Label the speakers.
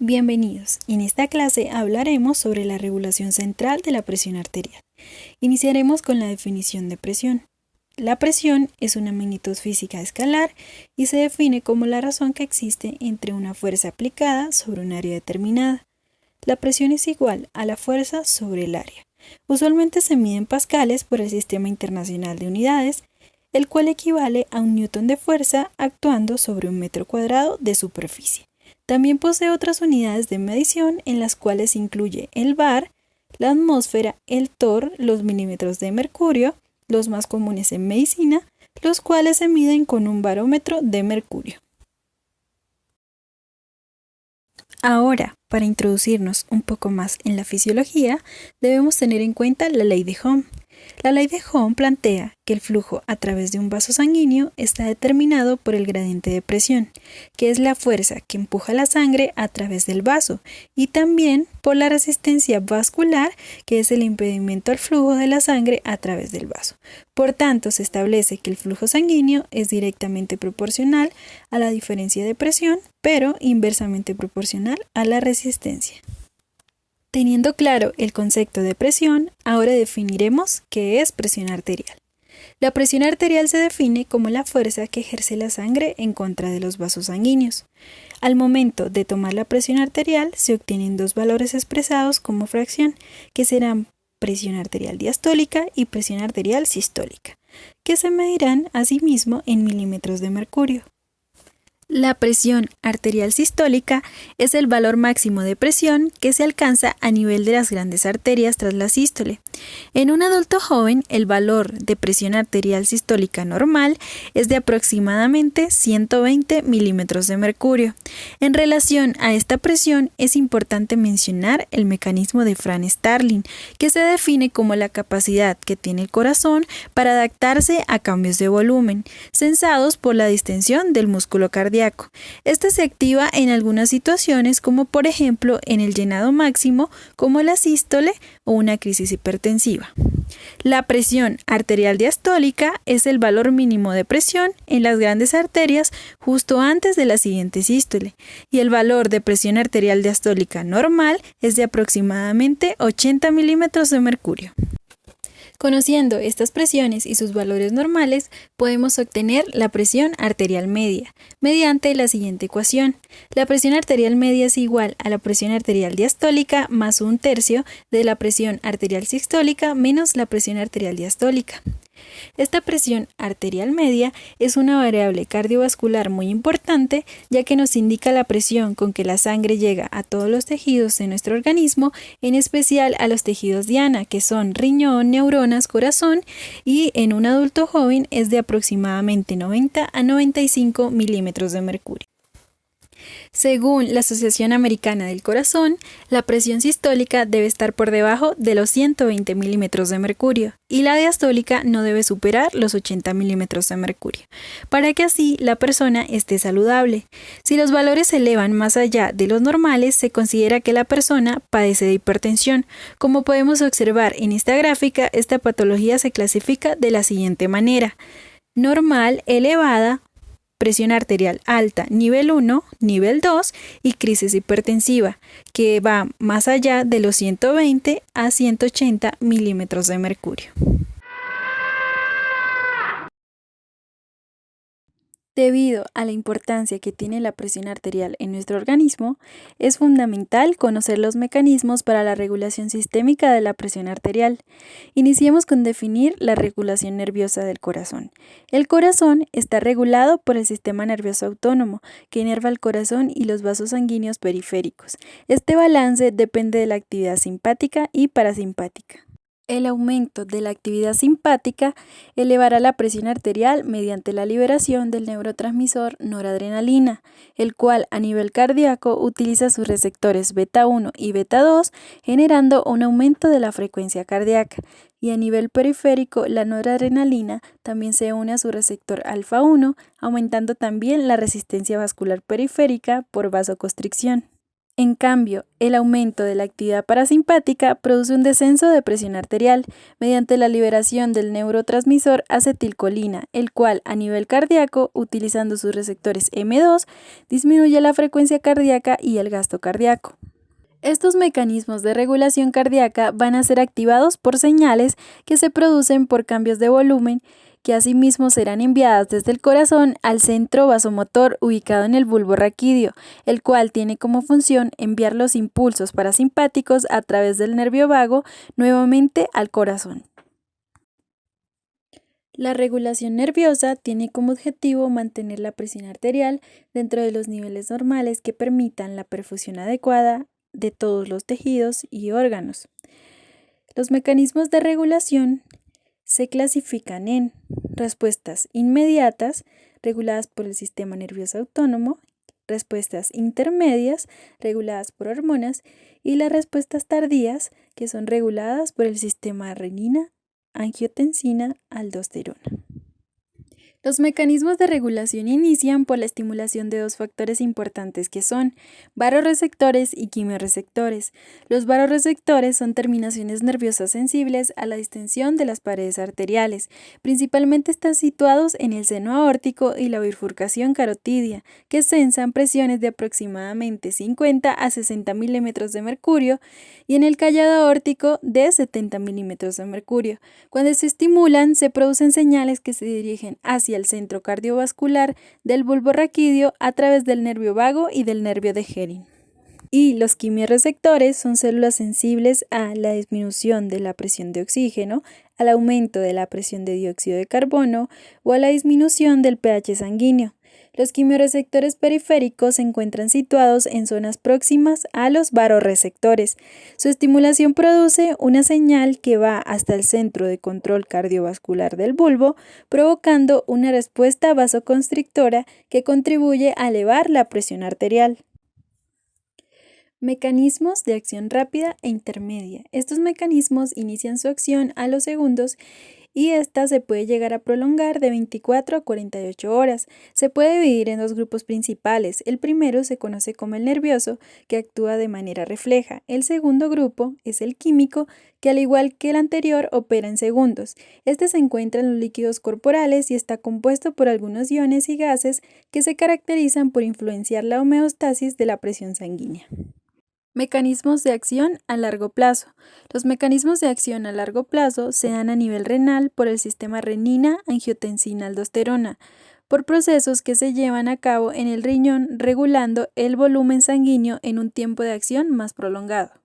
Speaker 1: Bienvenidos. En esta clase hablaremos sobre la regulación central de la presión arterial. Iniciaremos con la definición de presión. La presión es una magnitud física escalar y se define como la razón que existe entre una fuerza aplicada sobre un área determinada. La presión es igual a la fuerza sobre el área. Usualmente se mide en pascales por el Sistema Internacional de Unidades, el cual equivale a un newton de fuerza actuando sobre un metro cuadrado de superficie. También posee otras unidades de medición en las cuales incluye el bar, la atmósfera, el torr, los milímetros de mercurio, los más comunes en medicina, los cuales se miden con un barómetro de mercurio. Ahora, para introducirnos un poco más en la fisiología, debemos tener en cuenta la ley de Ohm. La ley de Ohm plantea que el flujo a través de un vaso sanguíneo está determinado por el gradiente de presión, que es la fuerza que empuja la sangre a través del vaso, y también por la resistencia vascular, que es el impedimento al flujo de la sangre a través del vaso. Por tanto, se establece que el flujo sanguíneo es directamente proporcional a la diferencia de presión, pero inversamente proporcional a la resistencia. Teniendo claro el concepto de presión, ahora definiremos qué es presión arterial. La presión arterial se define como la fuerza que ejerce la sangre en contra de los vasos sanguíneos. Al momento de tomar la presión arterial se obtienen dos valores expresados como fracción, que serán presión arterial diastólica y presión arterial sistólica, que se medirán asimismo en milímetros de mercurio. La presión arterial sistólica es el valor máximo de presión que se alcanza a nivel de las grandes arterias tras la sístole. En un adulto joven, el valor de presión arterial sistólica normal es de aproximadamente 120 milímetros de mercurio. En relación a esta presión, es importante mencionar el mecanismo de Franz-Starling, que se define como la capacidad que tiene el corazón para adaptarse a cambios de volumen, censados por la distensión del músculo cardíaco. Este se activa en algunas situaciones, como por ejemplo en el llenado máximo, como la sístole o una crisis hipertensiva. La presión arterial diastólica es el valor mínimo de presión en las grandes arterias justo antes de la siguiente sístole, y el valor de presión arterial diastólica normal es de aproximadamente 80 milímetros de mercurio. Conociendo estas presiones y sus valores normales, podemos obtener la presión arterial media, mediante la siguiente ecuación. La presión arterial media es igual a la presión arterial diastólica más un tercio de la presión arterial sistólica menos la presión arterial diastólica. Esta presión arterial media es una variable cardiovascular muy importante, ya que nos indica la presión con que la sangre llega a todos los tejidos de nuestro organismo, en especial a los tejidos diana, que son riñón, neuronas, corazón, y en un adulto joven es de aproximadamente 90 a 95 milímetros de mercurio. Según la Asociación Americana del Corazón, la presión sistólica debe estar por debajo de los 120 milímetros de mercurio y la diastólica no debe superar los 80 milímetros de mercurio, para que así la persona esté saludable. Si los valores se elevan más allá de los normales, se considera que la persona padece de hipertensión. Como podemos observar en esta gráfica, esta patología se clasifica de la siguiente manera: normal, elevada, presión arterial alta, nivel 1, nivel 2 y crisis hipertensiva, que va más allá de los 120 a 180 milímetros de mercurio. Debido a la importancia que tiene la presión arterial en nuestro organismo, es fundamental conocer los mecanismos para la regulación sistémica de la presión arterial. Iniciemos con definir la regulación nerviosa del corazón. El corazón está regulado por el sistema nervioso autónomo, que inerva el corazón y los vasos sanguíneos periféricos. Este balance depende de la actividad simpática y parasimpática. El aumento de la actividad simpática elevará la presión arterial mediante la liberación del neurotransmisor noradrenalina, el cual a nivel cardíaco utiliza sus receptores beta 1 y beta 2, generando un aumento de la frecuencia cardíaca. Y a nivel periférico, la noradrenalina también se une a su receptor alfa 1, aumentando también la resistencia vascular periférica por vasoconstricción. En cambio, el aumento de la actividad parasimpática produce un descenso de presión arterial mediante la liberación del neurotransmisor acetilcolina, el cual a nivel cardíaco, utilizando sus receptores M2, disminuye la frecuencia cardíaca y el gasto cardíaco. Estos mecanismos de regulación cardíaca van a ser activados por señales que se producen por cambios de volumen, que asimismo serán enviadas desde el corazón al centro vasomotor ubicado en el bulbo raquídeo, el cual tiene como función enviar los impulsos parasimpáticos a través del nervio vago nuevamente al corazón. La regulación nerviosa tiene como objetivo mantener la presión arterial dentro de los niveles normales que permitan la perfusión adecuada de todos los tejidos y órganos. Los mecanismos de regulación se clasifican en respuestas inmediatas, reguladas por el sistema nervioso autónomo, respuestas intermedias, reguladas por hormonas, y las respuestas tardías, que son reguladas por el sistema renina, angiotensina, aldosterona. Los mecanismos de regulación inician por la estimulación de dos factores importantes que son vasoreceptores y quimiorreceptores. Los vasoreceptores son terminaciones nerviosas sensibles a la distensión de las paredes arteriales. Principalmente están situados en el seno aórtico y la bifurcación carotidia, que sensan presiones de aproximadamente 50 a 60 milímetros de mercurio y en el callado aórtico de 70 milímetros de mercurio. Cuando se estimulan, se producen señales que se dirigen hacia el centro cardiovascular del bulbo raquídeo a través del nervio vago y del nervio de Henry. Y los quimiorreceptores son células sensibles a la disminución de la presión de oxígeno, al aumento de la presión de dióxido de carbono o a la disminución del pH sanguíneo. Los quimiorreceptores periféricos se encuentran situados en zonas próximas a los vasoreceptores. Su estimulación produce una señal que va hasta el centro de control cardiovascular del bulbo, provocando una respuesta vasoconstrictora que contribuye a elevar la presión arterial. Mecanismos de acción rápida e intermedia. Estos mecanismos inician su acción a los segundos y esta se puede llegar a prolongar de 24 a 48 horas. Se puede dividir en dos grupos principales. El primero se conoce como el nervioso, que actúa de manera refleja. El segundo grupo es el químico, que al igual que el anterior opera en segundos. Este se encuentra en los líquidos corporales y está compuesto por algunos iones y gases que se caracterizan por influenciar la homeostasis de la presión sanguínea. Mecanismos de acción a largo plazo. Los mecanismos de acción a largo plazo se dan a nivel renal por el sistema renina, angiotensina, aldosterona, por procesos que se llevan a cabo en el riñón regulando el volumen sanguíneo en un tiempo de acción más prolongado.